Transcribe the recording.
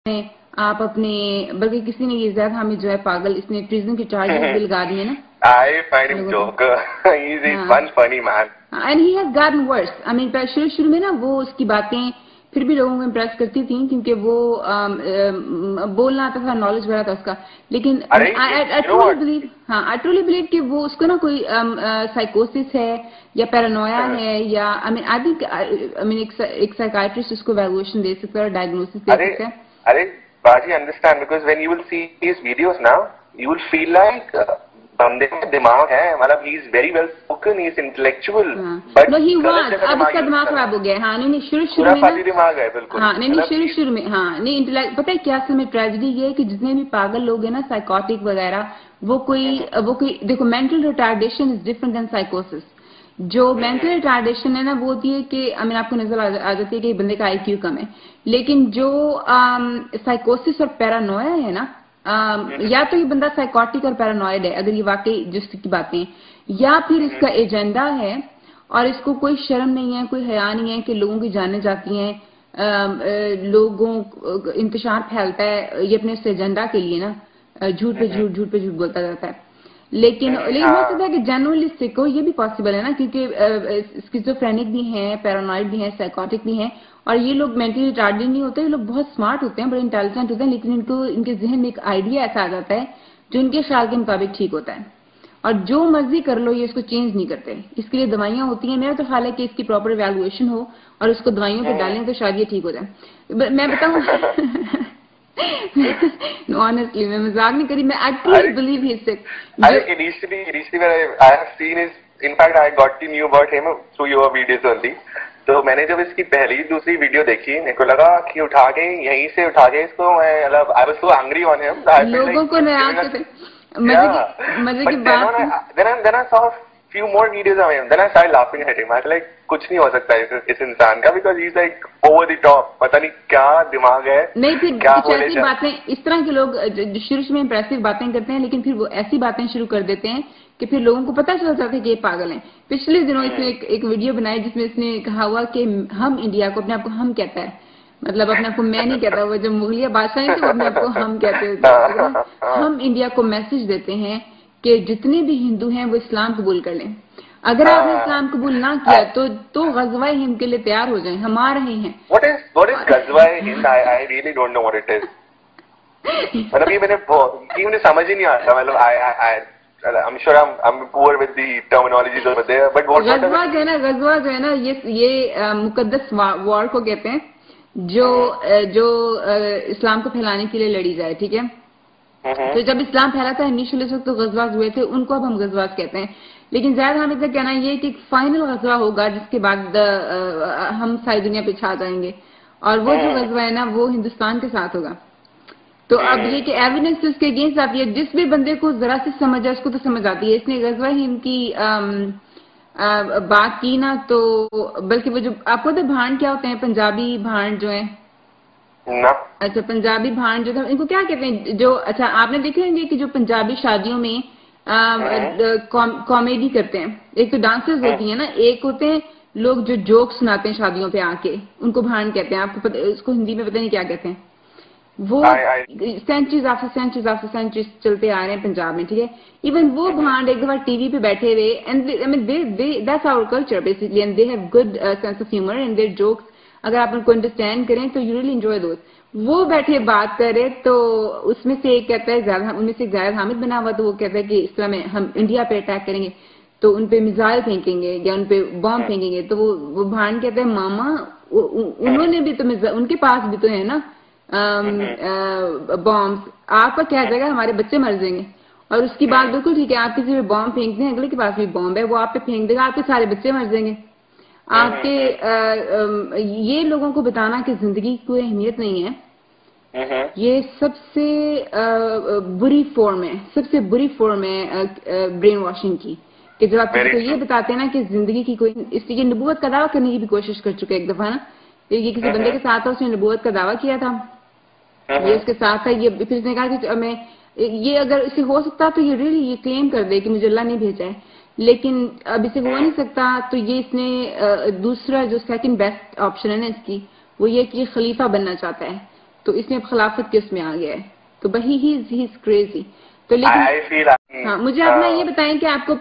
में आप अपने, बल्कि किसी ने ये ज़ैद हामिद जो है पागल, इसने प्रिजन की चार्जेस भी लगा दिए ना। I find him joker. He's one funny man. And he has gotten worse. I mean, शुरू में ना वो उसकी बातें फिर भी लोगों को इम्प्रेस करती थी क्योंकि वो बोलना आता था, नॉलेज वगैरह था उसका, लेकिन आई ट्रूली बिलीव कि वो उसको ना कोई साइकोसिस है या पैरानोया है, या आई मीन आई थिंक एक साइकाइट्रिस्ट उसको वैल्यूएशन दे सकता है, डायग्नोसिस दे सकता है। अरे बाजी, understand, because when you will see his videos now you will feel like बंदे में दिमाग है, मतलब he is very well spoken, he is intellectual, but no he was, अब इसका दिमाग खराब हो गया। हाँ नहीं, शुरू में ना दिमाग है बिल्कुल। हाँ नहीं, शुरू में हाँ नहीं इंटेलेक्ट, पता है क्या असल में ट्रेजेडी ये है कि जितने भी पागल लोग हैं ना, साइकोटिक वगैरह, वो कोई देखो, mental retardation is different than साइकोसिस। जो मेंटल रिटार्डेशन है ना, वो होती है कि आई मीन आपको नजर आ जाती है कि बंदे का IQ कम है, लेकिन जो साइकोसिस और पैरानोया है ना, या तो ये बंदा साइकोटिक और पैरानॉइड है अगर ये वाकई जिसकी बातें, या फिर इसका एजेंडा है और इसको कोई शर्म नहीं है, कोई हया नहीं है कि लोगों की जानें जाती हैं, लोगों इंतशार फैलता है, ये अपने इस एजेंडा के लिए ना झूठ पे झूठ बोलता जाता है। लेकिन हो सकता है कि जनरली सिक हो, ये भी पॉसिबल है ना, क्योंकि स्किज़ोफ्रेनिक भी हैं, पैरानॉइड भी हैं, साइकोटिक भी हैं, और ये लोग मेंटली रिटार्डेड नहीं होते, ये लोग बहुत स्मार्ट होते हैं, बड़े इंटेलिजेंट होते हैं, लेकिन इनके जहन में एक आइडिया ऐसा आ जाता है जो इनके ख्याल के मुताबिक ठीक होता है, और जो मर्जी कर लो ये इसको चेंज नहीं करते। इसके लिए दवाइयां होती हैं। मेरा तो ख्याल है कि इसकी प्रॉपर इवैल्यूएशन हो और इसको दवाइयों पे डालें तो शायद ये ठीक हो जाए। मैं बताऊं ऑनेस्टली मैं मजाक नहीं करी, मैं actually believe he sick. Initially when I have seen his, in fact I got to know about him through your videos only. तो मैंने जब इसकी पहली दूसरी वीडियो देखी, मेरे को लगा कि यहीं से उठा के इसको मैं, मतलब I was so angry on him, लोगों को नाराज करते, मजे की बात। then I saw few more videos of him, then I started laughing at him. I was like कुछ नहीं हो सकता इस इंसान का, because he's like over the top, पता नहीं क्या दिमाग है। नहीं, फिर कुछ ऐसी बातें, इस तरह के लोग शुरू में इंप्रेसिव बातें करते हैं, लेकिन फिर वो ऐसी बातें शुरू कर देते हैं कि फिर लोगों को पता चल जाता है कि ये पागल हैं। पिछले दिनों इसने एक वीडियो बनाई जिसमें इसने कहा हुआ कि हम इंडिया को, अपने आप को हम कहता है, मतलब अपने आप को मैं नहीं कहता, वो जो मुगलिया बादशाह नहीं थे, अपने आप को हम कहते हैं। हम इंडिया को मैसेज देते हैं कि जितने भी हिंदू हैं वो इस्लाम कबूल कर लें। अगर आपने इस्लाम कबूल ना किया तो गज़वा हिंद के लिए तैयार हो जाएं, हम आ रहे हैं। What is गज़वा Hind? I really don't know what it is. मतलब ये मुझे समझ ही नहीं आता, मतलब I'm sure I'm poor with the terminologies over there, but गज़वा जो है ना ये मुकद्दस वॉर को कहते हैं, जो इस्लाम को फैलाने के लिए लड़ी जाए, ठीक है। तो जब इस्लाम फैला था इनिशियली तो गज़वाज हुए थे, उनको अब हम गज़वाज कहते हैं। लेकिन ज़ैद हामिद का कहना ये कि एक फाइनल गज़वा होगा जिसके बाद हम सारी दुनिया पे छा जाएंगे, और वो जो गज़वा है ना वो हिंदुस्तान के साथ होगा। तो अब ये कि एविडेंस उसके अगेंस्ट आती है, जिस भी बंदे को जरा से समझ है उसको तो समझ आती है। इसने गज़वा हिंद की बात की ना, तो बल्कि वो जो आपको तो भांड क्या होते हैं, पंजाबी भांड जो है ना, अच्छा पंजाबी भांड जो था, इनको क्या कहते हैं, जो अच्छा आपने देखे होंगे कि जो पंजाबी शादियों में कॉमेडी करते हैं, एक तो डांसर्स होती है ना, एक होते हैं लोग जो जोक सुनाते हैं शादियों पे आके, उनको भांड कहते हैं। आपको इसको हिंदी में पता नहीं क्या कहते हैं। वो सेंचुरीज आफ्टर सेंचुरीज चलते आ रहे हैं पंजाब में, ठीक है। इवन वो भांड एक दफा टीवी पे बैठे हुए, and I mean that's our culture basically, and they have good sense of humour and their jokes, अगर आप उनको अंडरस्टैंड करें तो यू रियली एंजॉय दोस। वो बैठे बात कर रहे, तो उसमें से एक कहता है, उनमें से ज़ैद हामिद बना हुआ, तो वो कहता है कि इस तरह में हम इंडिया पे अटैक करेंगे तो उनपे मिसाइल फेंकेंगे या उनपे बॉम्ब फेंकेंगे। तो वो भान कहता है मामा उन्होंने भी तो, उनके पास भी तो है ना बॉम्ब, आपका क्या जगह, हमारे बच्चे मर जाएंगे। और उसकी बात बिल्कुल ठीक है, आप किसी पे बॉम्ब फेंकते हैं, अगले के पास भी बॉम्ब है, वो आप पे फेंक देगा, आपके सारे बच्चे मर जाएंगे। आपके ये लोगों को बताना कि जिंदगी की कोई अहमियत नहीं है, ये सबसे बुरी फॉर्म है, सबसे बुरी फॉर्म है ब्रेन वॉशिंग की, कि जब आप किसी को ये बताते हैं ना कि जिंदगी की कोई, इसलिए नबूवत का दावा करने की भी कोशिश कर चुके एक दफा ना, ये किसी बंदे के साथ था, उसने नबूवत का दावा किया था, ये उसके साथ था, ये फिर उसने कहा कि मैं ये अगर इसे हो सकता तो ये रियली ये क्लेम कर दे कि मुझे अल्लाह ने भेजा है, लेकिन अब इसे हो नहीं सकता, तो ये इसने दूसरा जो सेकंड बेस्ट ऑप्शन है ना इसकी, वो ये कि खलीफा बनना चाहता है। तो इसमें अब खिलाफत किस में आ गया है, तो वही ही इज क्रेजी। तो लेकिन हाँ, मुझे आप ना ये बताएं कि आपको